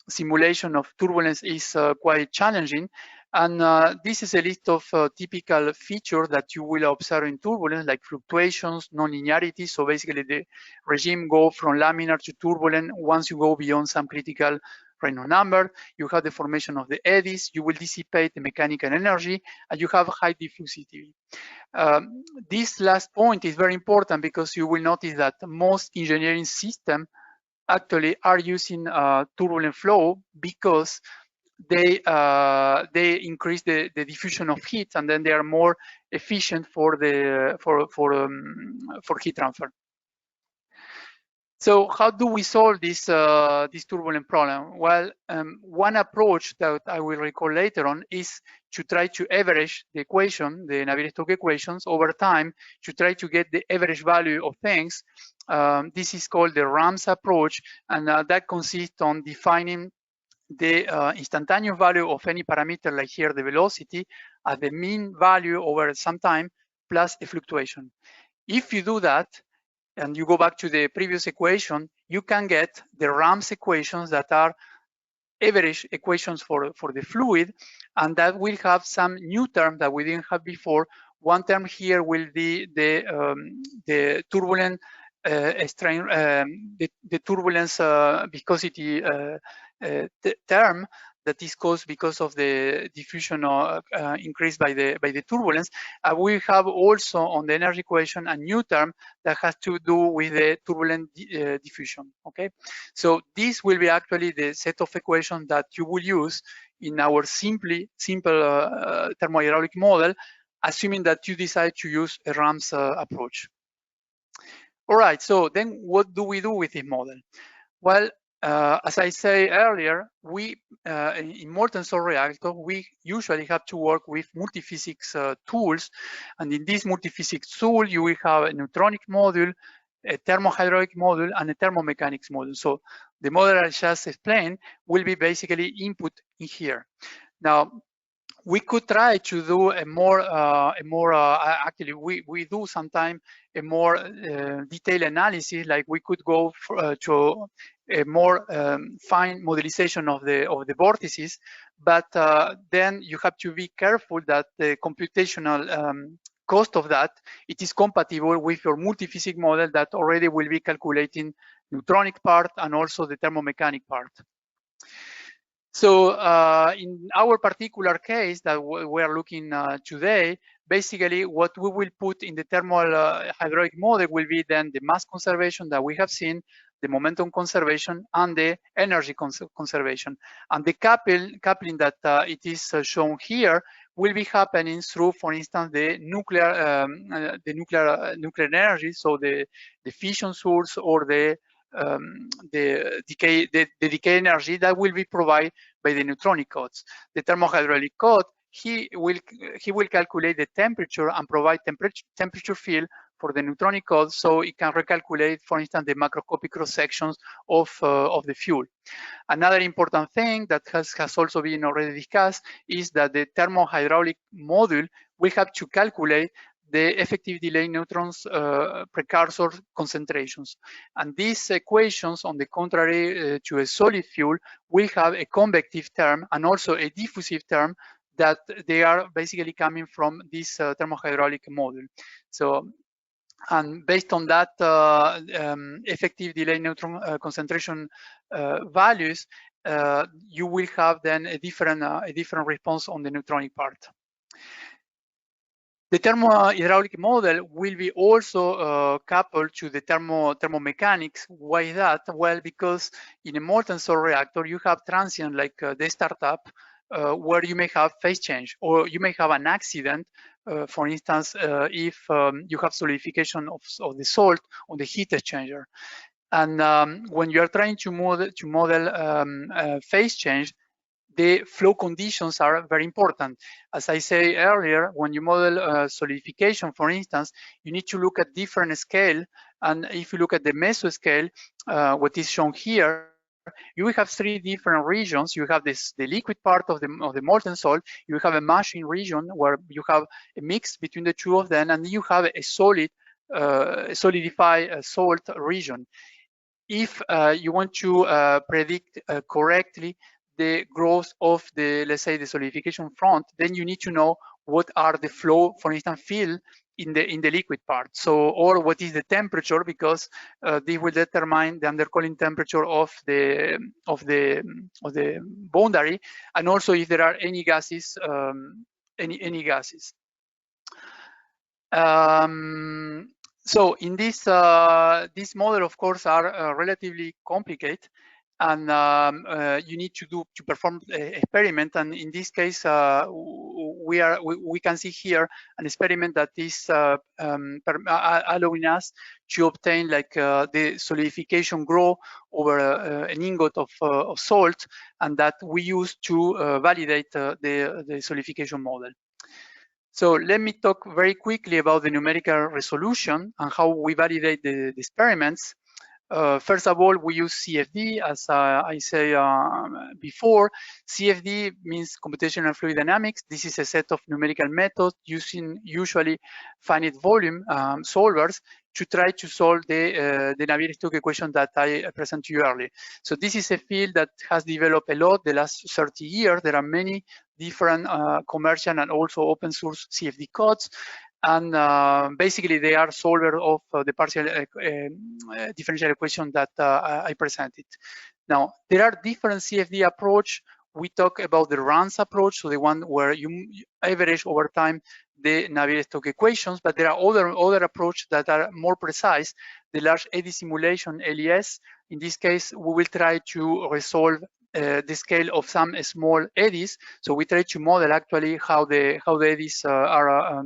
simulation of turbulence is quite challenging. And this is a list of typical features that you will observe in turbulence, like fluctuations, nonlinearity. So basically the regime go from laminar to turbulent once you go beyond some critical Reynolds number. You have the formation of the eddies, you will dissipate the mechanical energy, and you have high diffusivity. This last point is very important because you will notice that most engineering systems actually are using turbulent flow because they increase the diffusion of heat, and then they are more efficient for heat transfer. So how do we solve this turbulent problem? Well, one approach that I will recall later on is to try to average the equation, the Navier-Stokes equations, over time to try to get the average value of things. This is called the RAMS approach, and that consists on defining the instantaneous value of any parameter, like here the velocity, as the mean value over some time plus a fluctuation. If you do that, and you go back to the previous equation, you can get the Ram's equations that are average equations for the fluid, and that will have some new term that we didn't have before. One term here will be the turbulent strain, the turbulence viscosity term that is caused because of the diffusion increased by the turbulence. We have also on the energy equation a new term that has to do with the turbulent diffusion. Okay, so this will be actually the set of equations that you will use in our simple thermohydraulic model, assuming that you decide to use a Ram's approach. All right, so then what do we do with this model? Well, as I said earlier, we in molten salt reactor, we usually have to work with multiphysics tools, and in this multiphysics tool, you will have a neutronic module, a thermohydraulic module, and a thermomechanics module. So the model I just explained will be basically input in here. Now, we could try to do actually we do sometimes a more detailed analysis, like we could go to a more fine modelization of the vortices, but then you have to be careful that the computational cost of that, it is compatible with your multiphysics model that already will be calculating neutronic part and also the thermomechanic part. So in our particular case that we are looking today, basically what we will put in the thermal hydraulic model will be then the mass conservation that we have seen, the momentum conservation, and the energy conservation. And the coupling that it is shown here will be happening through, for instance, the nuclear energy, so the fission source or the decay energy that will be provided by the neutronic codes. The thermohydraulic code, he will calculate the temperature and provide temperature field for the neutronic code, so it can recalculate, for instance, the macroscopic cross sections of the fuel. Another important thing that has also been already discussed is that the thermohydraulic module will have to calculate the effective delay neutrons precursor concentrations. And these equations, on the contrary to a solid fuel, will have a convective term and also a diffusive term that they are basically coming from this thermohydraulic module. So, and based on that effective delay neutron concentration values, you will have then a different response on the neutronic part. The thermohydraulic model will be also coupled to the thermomechanics. Why is that? Well, because in a molten salt reactor, you have transient like the startup, where you may have phase change, or you may have an accident. For instance, if you have solidification of the salt on the heat exchanger. And when you are trying to model phase change, the flow conditions are very important. As I say earlier, when you model solidification, for instance, you need to look at different scale. And if you look at the mesoscale, what is shown here, you will have three different regions. You have the liquid part of the molten salt. You have a mashing region where you have a mix between the two of them, and you have a solid, solidified salt region. If you want to predict correctly the growth of the, let's say, the solidification front, then you need to know what are the flow, for instance, field in the liquid part. So, or what is the temperature, because this will determine the undercooling temperature of the boundary, and also if there are any gases, any gases. So in this model, of course, are relatively complicated, and you need to perform an experiment. And in this case, we can see here an experiment that is allowing us to obtain like the solidification growth over an ingot of salt, and that we use to validate the solidification model. So let me talk very quickly about the numerical resolution and how we validate the experiments. First of all, we use CFD, as I say before. CFD means computational fluid dynamics. This is a set of numerical methods using usually finite volume solvers to try to solve the Navigator equation that I presented to you earlier. So this is a field that has developed a lot the last 30 years. There are many different commercial and also open source CFD codes. And basically, they are solver of the partial differential equation that I presented. Now, there are different CFD approach. We talk about the runs approach, so the one where you average over time the Navigator equations, but there are other approaches that are more precise. The large eddy simulation, LES. In this case, we will try to resolve the scale of some small eddies. So we try to model actually how the eddies are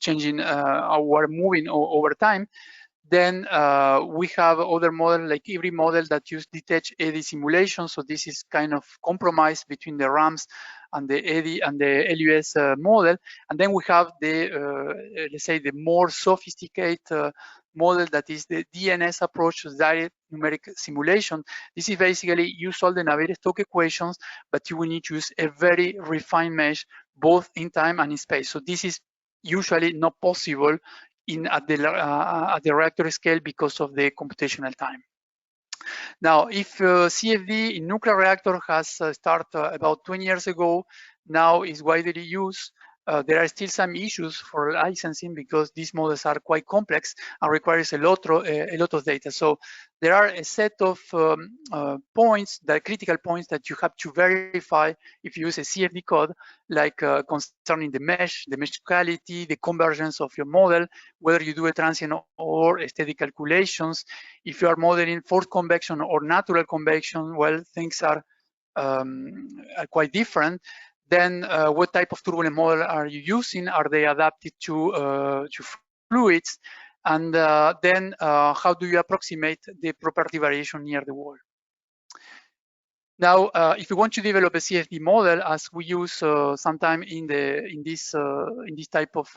changing or moving over time. Then we have other models, like every model that use detached eddy simulation. So this is kind of compromise between the RAMS and the eddy and the LUS model. And then we have the let's say the more sophisticated model that is the DNS approach, direct numeric simulation. This is basically you solve the Navigator equations, but you will need to use a very refined mesh both in time and in space. So this is usually not possible at the reactor scale because of the computational time. Now, if CFD in nuclear reactor has started about 20 years ago, now is widely used. There are still some issues for licensing because these models are quite complex and requires a lot of data. So there are a set of points, the critical points that you have to verify if you use a CFD code, like concerning the mesh quality, the convergence of your model, whether you do a transient or steady calculations. If you are modeling forced convection or natural convection, well, things are quite different. Then what type of turbulent model are you using? Are they adapted to fluids? And then how do you approximate the property variation near the wall? Now, if you want to develop a CFD model, as we use sometime in this type of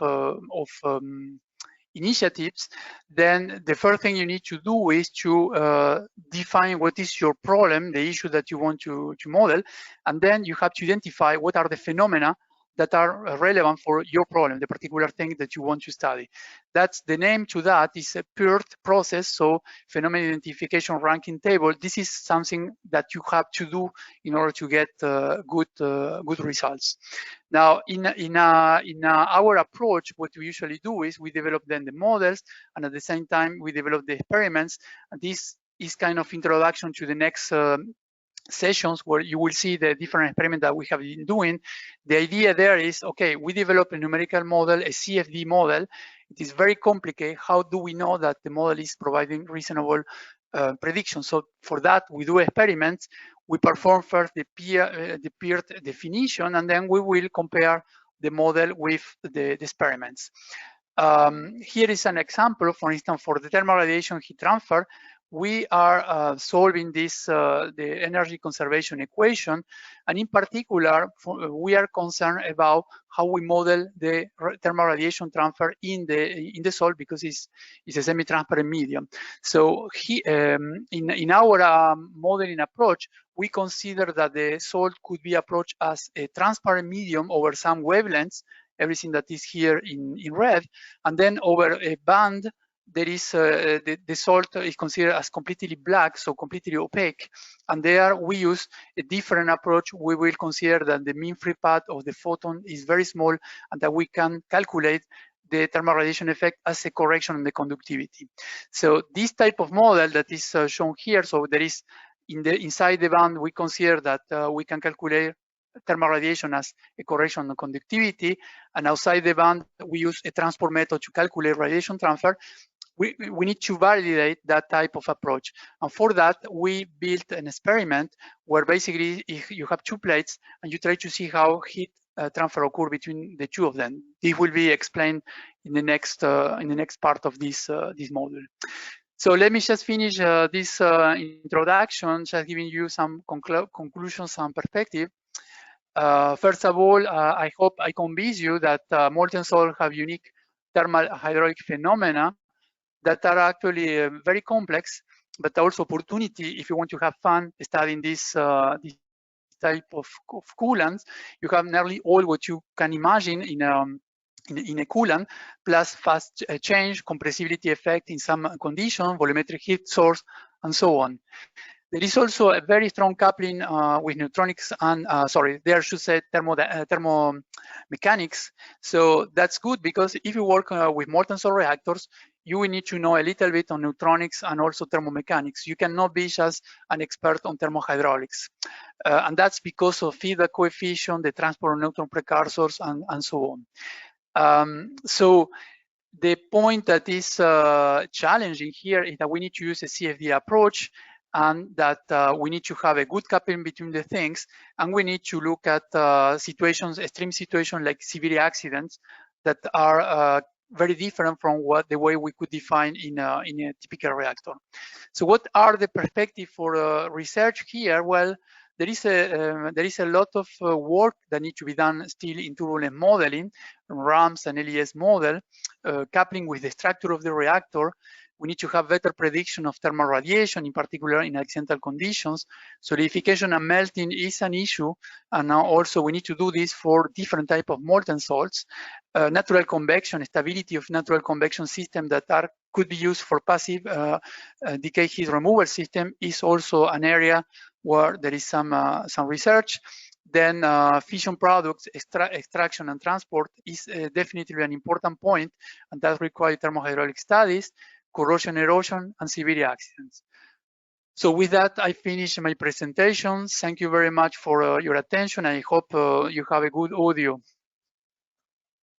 initiatives, then the first thing you need to do is to define what is your problem, the issue that you want to model, and then you have to identify what are the phenomena that are relevant for your problem, the particular thing that you want to study. That's the name to that is a PERT process, so phenomenon identification ranking table. This is something that you have to do in order to get good results. Now, in our approach, what we usually do is we develop then the models, and at the same time we develop the experiments. And this is kind of introduction to the next sessions where you will see the different experiments that we have been doing. The idea there is, okay, we develop a numerical model, a CFD model. It is very complicated. How do we know that the model is providing reasonable prediction? So for that, we do experiments. We perform first the PERT definition, and then we will compare the model with the experiments. Here is an example, for instance, for the thermal radiation heat transfer. We are solving this the energy conservation equation, and in particular, we are concerned about how we model the thermal radiation transfer in the salt, because it's a semi-transparent medium. So in our modeling approach, we consider that the salt could be approached as a transparent medium over some wavelengths, everything that is here in red, and then over a band there is the salt is considered as completely black, so completely opaque. And there we use a different approach. We will consider that the mean free path of the photon is very small, and that we can calculate the thermal radiation effect as a correction in the conductivity. So this type of model that is shown here, so there is inside the band, we consider that we can calculate thermal radiation as a correction on conductivity, and outside the band, we use a transport method to calculate radiation transfer. We need to validate that type of approach. And for that, we built an experiment where basically if you have two plates and you try to see how heat transfer occur between the two of them. This will be explained in the next part of this module. So let me just finish this introduction, just giving you some conclusions and perspective. First of all, I hope I convince you that molten salts have unique thermal hydraulic phenomena that are actually very complex, but also opportunity if you want to have fun studying this type of coolants. You have nearly all what you can imagine in a coolant, plus fast change, compressibility effect in some condition, volumetric heat source, and so on. There is also a very strong coupling with neutronics and, there I should say thermomechanics. So that's good because if you work with molten salt reactors, you will need to know a little bit on neutronics and also thermomechanics. You cannot be just an expert on thermohydraulics. And that's because of feedback coefficient, the transport of neutron precursors, and so on. So the point that is challenging here is that we need to use a CFD approach, and that we need to have a good coupling between the things, and we need to look at situations, extreme situations like severe accidents that are very different from the way we could define in a typical reactor. So what are the perspectives for research here? Well, there is a lot of work that needs to be done still in turbulent modeling, RAMS and LES model, coupling with the structure of the reactor. We need to have better prediction of thermal radiation, in particular in accidental conditions. Solidification and melting is an issue, and now also we need to do this for different type of molten salts. Natural convection, stability of natural convection system that could be used for passive decay heat removal system is also an area where there is some research. Then fission products, extraction and transport is definitely an important point, and that requires thermohydraulic studies, corrosion, erosion, and severe accidents. So with that, I finish my presentation. Thank you very much for your attention. I hope you have a good audio.